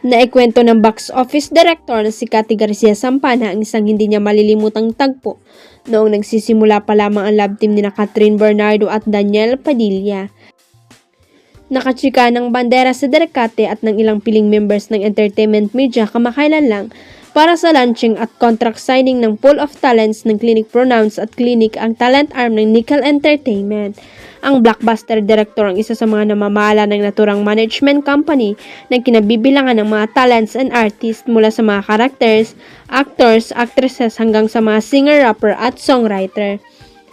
Naikwento ng box office director na si Cathy Garcia Sampana ang isang hindi niya malilimutang tagpo noong nagsisimula pa lamang ang love team ni Catherine Bernardo at Daniel Padilla. Nakachika ng bandera sa Derek-Cathy at ng ilang piling members ng entertainment media kamakailan lang para sa launching at contract signing ng pool of talents ng Clinic Pronouns at Clinic ang talent arm ng Nickel Entertainment. Ang blockbuster director ang isa sa mga namamahala ng naturang management company na kinabibilangan ng mga talents and artists mula sa mga characters, actors, actresses hanggang sa mga singer, rapper at songwriter.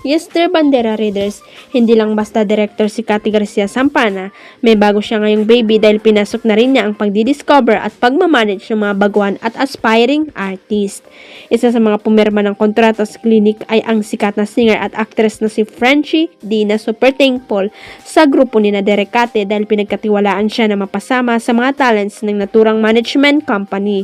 Yes, dear Bandera readers, hindi lang basta director si Cathy Garcia Sampana, may bago siya ngayong baby dahil pinasok na rin niya ang pagdidiscover at pagmamanage ng mga baguhan at aspiring artist. Isa sa mga pumirma ng kontrata sa Clinic ay ang sikat na singer at actress na si Frenchie D na super thankful sa grupo ni na Derek-Cathy dahil pinagkatiwalaan siya na mapasama sa mga talents ng naturang management company.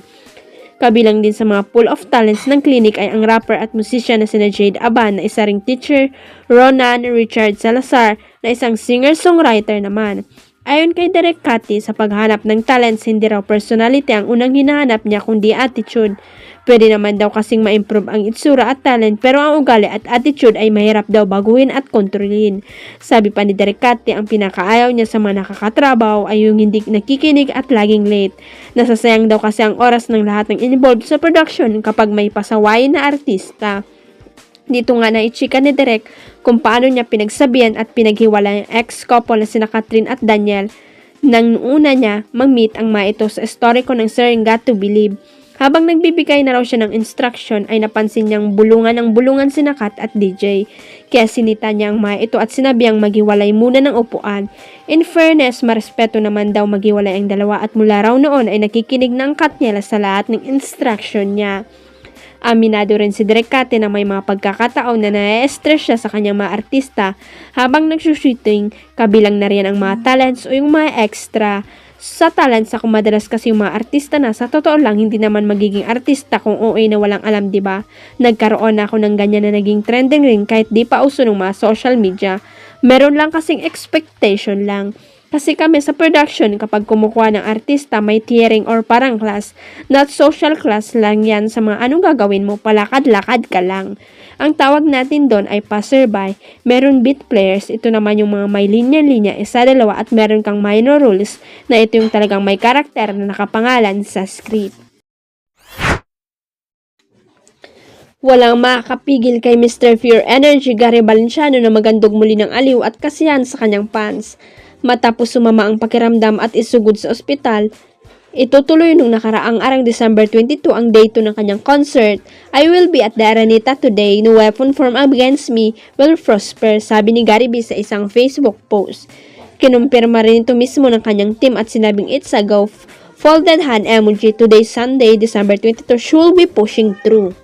Kabilang din sa mga pool of talents ng Clinic ay ang rapper at musician na sina Jade Aban na isa ring teacher, Ronan Richard Salazar na isang singer-songwriter naman. Ayon kay Derek-Cathy, sa paghanap ng talents, hindi raw personality ang unang hinahanap niya kundi attitude. Pwede naman daw kasing ma-improve ang itsura at talent pero ang ugali at attitude ay mahirap daw baguhin at kontrolin. Sabi pa ni Derek-Cathy, ang pinakaayaw niya sa mga nakakatrabaho ay yung hindi nakikinig at laging late. Nasasayang daw kasi ang oras ng lahat ng involved sa production kapag may pasawayin na artista. Dito nga na ichika ni Derek kung paano niya pinagsabihan at pinaghiwalay ang ex-couple na sina Catherine at Daniel nang una niya mag-meet ang mga ito sa story ko ng Sir Got to Believe. Habang nagbibigay na raw siya ng instruction ay napansin niyang bulungan sina Kat at DJ. Kaya sinita niya ang mga ito at sinabihang maghiwalay muna ng upuan. In fairness, marespeto naman daw maghiwalay ang dalawa at mula raw noon ay nakikinig ng Kat niya sa lahat ng instruction niya. Aminado rin si Derek-Cathy na may mga pagkakataon na na-stress siya sa kanyang mga artista habang nagsushooting, kabilang na rin ang mga talents o yung mga extra. Sa talents ako madalas kasi yung mga artista na sa totoo lang hindi naman magiging artista kung OA na walang alam, diba? Nagkaroon na ako ng ganyan na naging trending rin kahit di pa uso ng mga social media. Meron lang kasing expectation lang. Kasi kami sa production, kapag kumukuha ng artista, may tiering or parang class. Not social class lang yan sa mga anong gagawin mo, palakad-lakad ka lang. Ang tawag natin doon ay passerby. Meron beat players, ito naman yung mga may linya-linya, isa dalawa at meron kang minor roles na ito yung talagang may karakter na nakapangalan sa script. Walang makakapigil kay Mr. Pure Energy Gary Valenciano na magandog muli ng aliw at kasiyahan sa kanyang fans. Matapos sumama ang pakiramdam at isugod sa ospital, itutuloy nung nakaraang arang December 22 ang day 2 ng kanyang concert. I will be at the Araneta today. No weapon formed against me will prosper, sabi ni Gary B sa isang Facebook post. Kinumpirma rin ito mismo ng kanyang team at sinabing it's a go. Folded hand emoji. Today Sunday, December 22, she will be pushing through.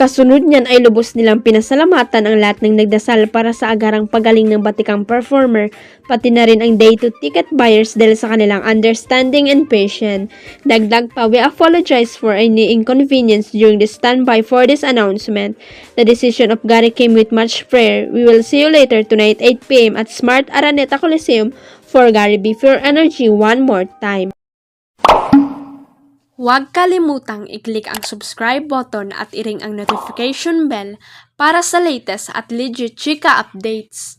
Kasunod niyan ay lubos nilang pinasalamatan ang lahat ng nagdasal para sa agarang pagaling ng batikang performer, pati na rin ang day 2 ticket buyers dahil sa kanilang understanding and patience. Dagdag pa, we apologize for any inconvenience during the standby for this announcement. The decision of Gary came with much prayer. We will see you later tonight 8 p.m. at Smart Araneta Coliseum for Gary B. Pure Energy one more time. Huwag kalimutang i-click ang subscribe button at i-ring ang notification bell para sa latest at legit chika updates.